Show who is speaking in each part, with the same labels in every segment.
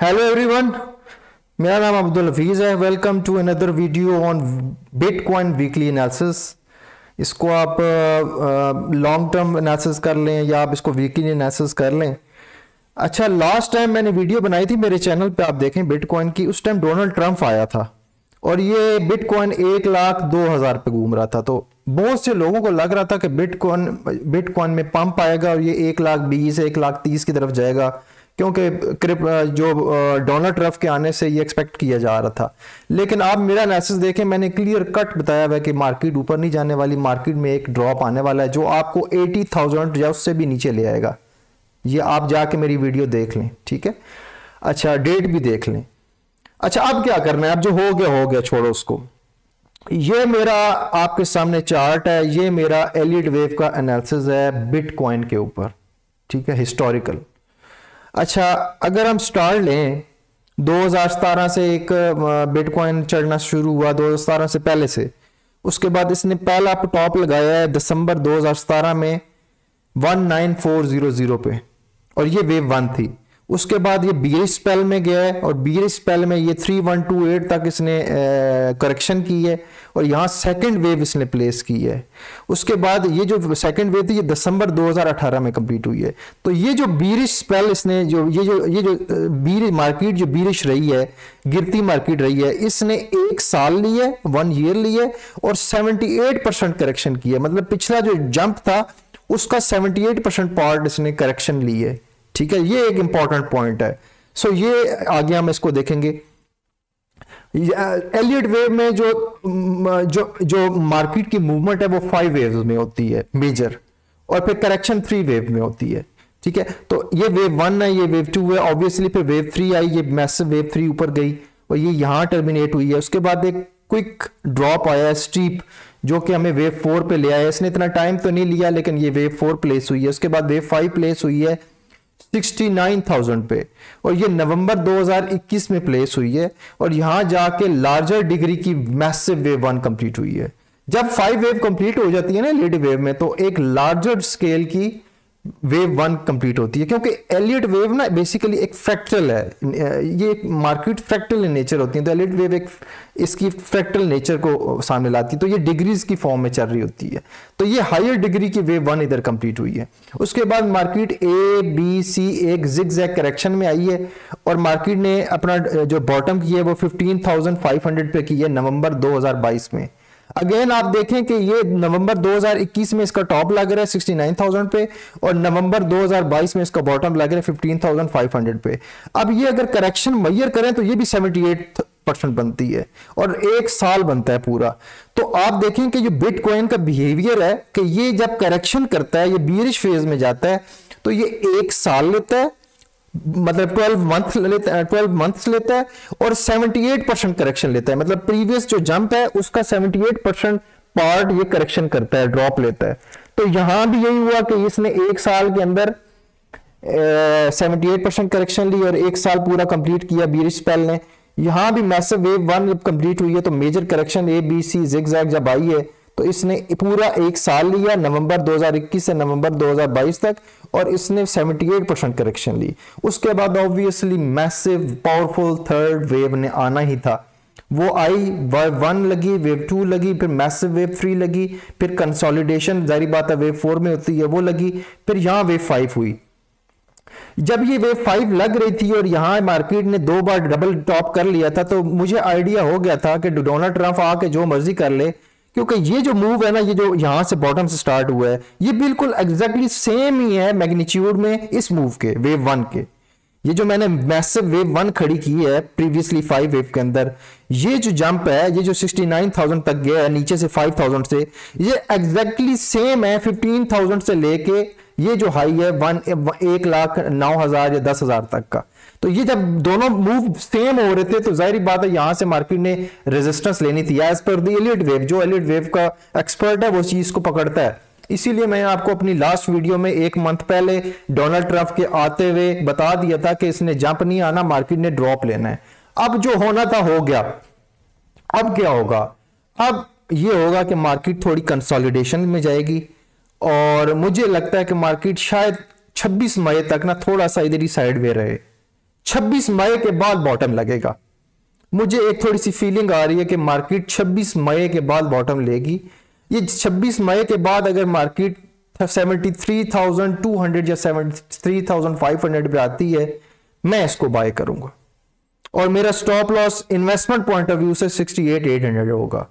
Speaker 1: Hello everyone, मेरा नाम अब्दुल हफीज़ है। Welcome to another video on bitcoin weekly analysis. इसको आप लॉन्ग टर्म एनालिसिस कर लें या आप इसको वीकली एनालिसिस कर लें। अच्छा, लास्ट टाइम मैंने वीडियो बनाई थी मेरे चैनल पे, आप देखें बिटकॉइन की। उस टाइम डोनाल्ड ट्रंप आया था और ये बिटकॉइन 1,02,000 पे घूम रहा था। तो बहुत से लोगों को लग रहा था कि बिटकॉइन में पंप आएगा और ये 1,20,000 1,30,000 की तरफ जाएगा, क्योंकि जो डोनाल्ड ट्रंप के आने से ये एक्सपेक्ट किया जा रहा था। लेकिन आप मेरा एनालिसिस देखें, मैंने क्लियर कट बताया हुआ है कि मार्केट ऊपर नहीं जाने वाली, मार्केट में एक ड्रॉप आने वाला है जो आपको 80,000 या उससे भी नीचे ले आएगा। ये आप जाके मेरी वीडियो देख लें, ठीक है। अच्छा, डेट भी देख लें। अच्छा, अब क्या करना है? अब जो हो गया, छोड़ो उसको। ये मेरा आपके सामने चार्ट है, ये मेरा एलियट वेव का एनालिसिस है बिटकॉइन के ऊपर, ठीक है, हिस्टोरिकल। अच्छा, अगर हम स्टार्ट लें 2017 से, एक बिटकॉइन चढ़ना शुरू हुआ 2017 से पहले से। उसके बाद इसने पहला टॉप लगाया है दिसंबर 2017 में 19,400 पे, और ये वेव 1 थी। उसके बाद ये बीरिश स्पेल में गया है और बीरिश स्पेल में ये 3128 तक इसने करेक्शन की है और यहाँ सेकंड वेव इसने प्लेस की है। उसके बाद ये जो सेकंड वेव थी ये दिसंबर 2018 में कंप्लीट हुई है। तो ये जो बीरिश स्पेल इसने ये जो बीरिश मार्केट जो बीरिश रही है, गिरती मार्केट रही है, इसने 1 साल ली है, 1 ईयर ली है और 78% करेक्शन की है। मतलब पिछला जो जंप था उसका 78% पार्ट इसने करेक्शन ली है, ठीक है। ये एक इंपॉर्टेंट पॉइंट है। सो ये आगे हम इसको देखेंगे। एलियट वेव में जो मार्केट की मूवमेंट है वो 5 वेव्स में होती है मेजर, और फिर करेक्शन 3 वेव में होती है, ठीक है। तो ये वेव 1 है, ये वेव 2 है, ऑब्वियसली फिर वेव 3 आई, ये मैसिव वेव 3 ऊपर गई और ये यहां टर्मिनेट हुई है। उसके बाद एक क्विक ड्रॉप आया है स्टीप, जो कि हमें वेव 4 पे ले आया। इसने इतना टाइम तो नहीं लिया, लेकिन ये वेव 4 प्लेस हुई है। उसके बाद वेव 5 प्लेस हुई है 69,000 पे, और ये नवंबर 2021 में प्लेस हुई है, और यहां जाके लार्जर डिग्री की मैसिव वेव 1 कंप्लीट हुई है। जब 5 वेव कंप्लीट हो जाती है ना एलियट वेव में, तो एक लार्जर स्केल की वेव 1 कंप्लीट होती है, क्योंकि एलियट वेव ना बेसिकली एक फ्रैक्टल है। ये एक मार्केट फ्रैक्टल इन नेचर होती है, तो एलियट वेव एक इसकी फ्रैक्टल नेचर को सामने लाती है। तो ये डिग्रीज की फॉर्म में चल रही होती है। तो ये हायर डिग्री की वेव 1 इधर कंप्लीट हुई है। उसके बाद मार्केट ABC एक जिगजैग करेक्शन में आई है, और मार्केट ने अपना जो बॉटम की है वो 15,500 पे की है नवंबर 2022 में। अगेन आप देखें कि ये नवंबर 2021 में इसका टॉप लग रहा है 69,000 पे, और नवंबर 2022 में इसका बॉटम लग रहा है 15,500 पे। अब ये अगर करेक्शन मेजर करें तो ये भी 78% बनती है, और 1 साल बनता है पूरा। तो आप देखें कि जो बिटकॉइन का बिहेवियर है कि ये जब करेक्शन करता है, ये बीरिश फेज में जाता है, तो ये 1 साल लेता है, मतलब 12 मंथ्स लेता है, और 78% करेक्शन लेता है। मतलब प्रीवियस जो जंप है उसका 78% पार्ट ये करेक्शन करता है, ड्रॉप लेता है। तो यहां भी यही हुआ कि इसने 1 साल के अंदर 78% करेक्शन ली और 1 साल पूरा कंप्लीट किया बीरिश स्पेल ने। यहां भी मैसिव वेव 1 जब कंप्लीट हुई है, तो मेजर करेक्शन ABC जिगजैग जब आई है, तो इसने पूरा 1 साल लिया, नवंबर 2021 से नवंबर 2022 तक, और इसने 78% करेक्शन ली। उसके बाद obviously massive powerful third wave ने आना ही था। वो आई, वेव 1 लगी, वेव 2 लगी, फिर मैसिव वेव 3 लगी, फिर कंसोलिडेशन जारी बात है वेव 4 में होती है वो लगी, फिर यहां वेव 5 हुई। जब ये वेव 5 लग रही थी और यहां मार्केट ने 2 बार डबल टॉप कर लिया था, तो मुझे आइडिया हो गया था कि डोनाल्ड ट्रंप आके जो मर्जी कर ले, क्योंकि ये जो मूव है ना, ये जो यहां से बॉटम से स्टार्ट हुआ है, ये बिल्कुल एग्जैक्टली सेम ही है मैग्नीट्यूड में इस मूव के, वेव 1 के। ये जो मैंने मैसिव वेव 1 खड़ी की है प्रीवियसली 5 वेव के अंदर, ये जो जंप है, ये जो 69,000 तक गया है नीचे से 5,000 से, ये एग्जैक्टली सेम है 15,000 से लेके ये जो हाई है 1,09,000 या 10,000 तक का। तो ये जब दोनों मूव सेम हो रहे थे, तो जाहिर बात है यहां से मार्केट ने रेजिस्टेंस लेनी थी as per the Elliott wave. जो एलियट वेव का एक्सपर्ट है वो चीज को पकड़ता है। इसीलिए मैं आपको अपनी लास्ट वीडियो में 1 मंथ पहले डोनाल्ड ट्रंप के आते हुए बता दिया था कि इसने जंप नहीं आना, मार्केट ने ड्रॉप लेना है। अब जो होना था हो गया। अब क्या होगा? अब ये होगा कि मार्केट थोड़ी कंसोलिडेशन में जाएगी, और मुझे लगता है कि मार्केट शायद 26 मई तक ना थोड़ा सा इधर ही साइड वे रहे, 26 मई के बाद बॉटम लगेगा। मुझे एक थोड़ी सी फीलिंग आ रही है कि मार्केट 26 मई के बाद बॉटम लेगी। ये 26 मई के बाद अगर मार्केट 73,200 या 73,500 पे आती है, मैं इसको बाय करूंगा और मेरा stop loss investment point of view से 68,800 होगा।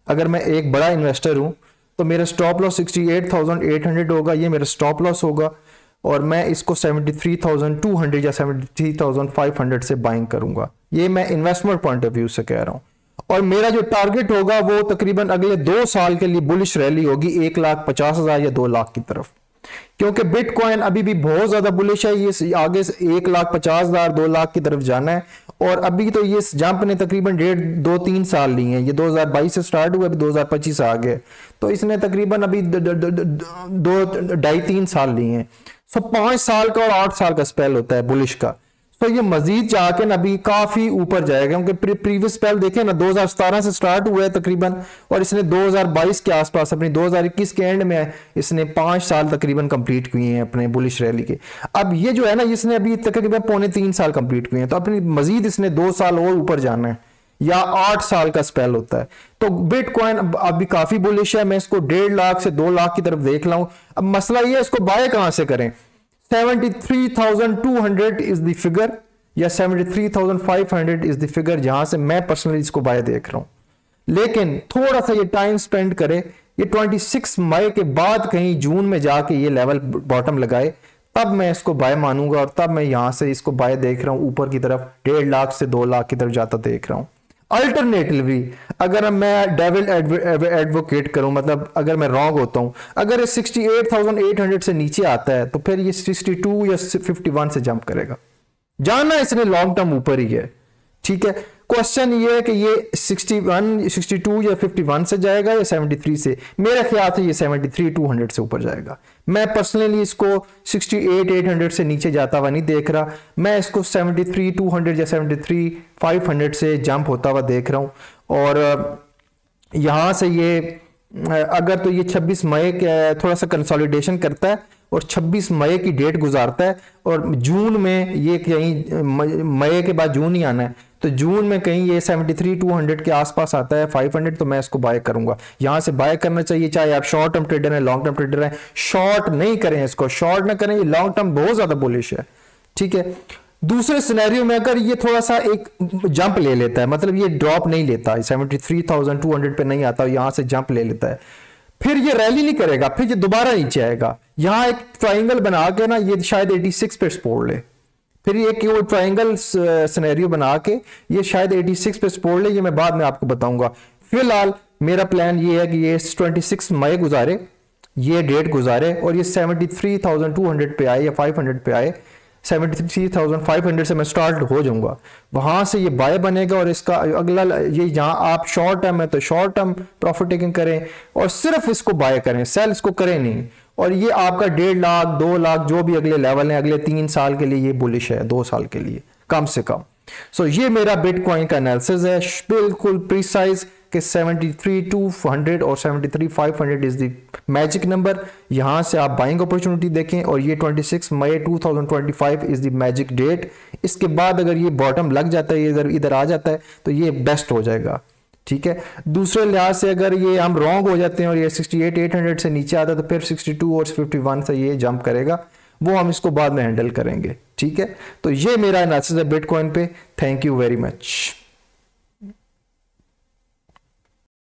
Speaker 1: अगर मैं एक बड़ा इन्वेस्टर हूं तो मेरा स्टॉप लॉस 68,800 होगा, ये मेरा स्टॉप लॉस होगा और मैं इसको 73,200 या 73,500 से बाइंग करूंगा। ये मैं इन्वेस्टमेंट पॉइंट ऑफ व्यू से कह रहा हूं। और मेरा जो टारगेट होगा वो तकरीबन अगले 2 साल के लिए बुलिश रैली होगी 1,50,000 या 2 लाख की तरफ, क्योंकि बिटकॉइन अभी भी बहुत ज्यादा बुलिश है। ये आगे 1,50,000 2 लाख की तरफ जाना है और अभी तो ये जंप ने तकरीबन 1.5-2-3 साल लिए हैं। ये 2022 से स्टार्ट हुआ, अभी 2025 आ गए, तो इसने तकरीबन अभी 2-2.5-3 साल लिए हैं। सो 5 साल का और 8 साल का स्पेल होता है बुलिश का। तो ये मजीद जाके ना अभी काफी ऊपर जाएगा, क्योंकि प्रीवियस स्पेल देखें ना 2017 से स्टार्ट हुआ है तकरीबन, और इसने 2022 के आसपास अपनी 2021 के एंड में इसने 5 साल तकरीबन कंप्लीट किए हैं अपने बुलिश रैली के। अब ये जो है ना, इसने अभी तकरीबन 2.25 साल कंप्लीट किए हैं, तो अपनी मजीद इसने 2 साल और ऊपर जाना है या 8 साल का स्पेल होता है। तो बिटकॉइन अभी काफी बुलिश है, मैं इसको 1.5 लाख से 2 लाख की तरफ देख लाऊं। अब मसला ये है इसको बाय कहां से करें। 73,200 इज द फिगर या 73,500 इज द फिगर जहां से मैं पर्सनली इसको बाय देख रहा हूं। लेकिन थोड़ा सा ये टाइम स्पेंड करे, ये 26 मई के बाद कहीं जून में जाके ये लेवल बॉटम लगाए, तब मैं इसको बाय मानूंगा और तब मैं यहां से इसको बाय देख रहा हूं ऊपर की तरफ 1.5 लाख से 2 लाख की तरफ जाता देख रहा हूं। अल्टरनेटिवली अगर मैं डेविल एडवोकेट करूं, मतलब अगर मैं रॉन्ग होता हूं, अगर ये 68,800 से नीचे आता है तो फिर ये 62 या 51 से जंप करेगा। जाना इसने लॉन्ग टर्म ऊपर ही है, ठीक है। क्वेश्चन ये है कि ये 61, 62 या 51 से जाएगा या 73 से। मेरे ख्याल से ये 73,200 से ऊपर जाएगा। मैं पर्सनली इसको 68,800 से नीचे जाता हुआ नहीं देख रहा, मैं इसको 73,200 या 73,500 से जंप होता हुआ देख रहा हूं। और यहां से ये अगर तो ये 26 मई के थोड़ा सा कंसोलिडेशन करता है और 26 मई की डेट गुजारता है और जून में ये कहीं मई के बाद जून ही आना है, तो जून में कहीं ये 73,200 के आसपास आता है 500, तो मैं इसको बाय करूंगा। यहां से बाय करना चाहिए, चाहे आप शॉर्ट टर्म ट्रेडर हैं, लॉन्ग टर्म ट्रेडर हैं। शॉर्ट नहीं करें इसको, शॉर्ट ना करें, ये लॉन्ग टर्म बहुत ज्यादा बुलिश है, ठीक है। दूसरे सिनेरियो में अगर ये थोड़ा सा एक जंप ले लेता है, मतलब ये ड्रॉप नहीं लेता, 73,200 पे नहीं आता, यहां से जंप ले लेता है, फिर ये रैली नहीं करेगा, फिर ये दोबारा नीचे आएगा। यहां एक ट्राइंगल बना के ना ये शायद 86 पे सपोर्ट ले, फिर ये केवल ट्राइंगल सिनेरियो बना के ये शायद 86 पे सपोर्ट ले, ये मैं बाद में आपको बताऊंगा। फिलहाल मेरा प्लान ये है कि ये 26 मई गुजारे, ये डेट गुजारे और ये 73,200 पे आए या 500 पे आए। 73,500 से मैं स्टार्ट हो जाऊंगा, वहां से ये बाय बनेगा और इसका अगला ये जहां आप शॉर्ट टर्म है तो शॉर्ट टर्म प्रॉफिट टेकिंग करें और सिर्फ इसको बाय करें, सेल इसको करें नहीं। और ये आपका 1.5 लाख 2 लाख जो भी अगले लेवल है अगले 3 साल के लिए ये बुलिश है, 2 साल के लिए कम से कम। सो ये मेरा बिटकॉइन का एनालिसिस है, बिल्कुल प्रिसाइज कि 73,200 और 73,500 इज द मैजिक नंबर। यहां से आप बाइंग अपॉर्चुनिटी देखें और ये 26 मई 2025 इज द मैजिक डेट। इसके बाद अगर ये बॉटम लग जाता है, इधर इधर आ जाता है, तो ये बेस्ट हो जाएगा, ठीक है। दूसरे लिहाज से अगर ये हम रॉन्ग हो जाते हैं और ये 68,800 से नीचे आता है तो फिर 62 और 51 से ये जंप करेगा, वो हम इसको बाद में हैंडल करेंगे, ठीक है। तो ये मेरा एनालिसिस है बिटकॉइन पे। Thank you very much.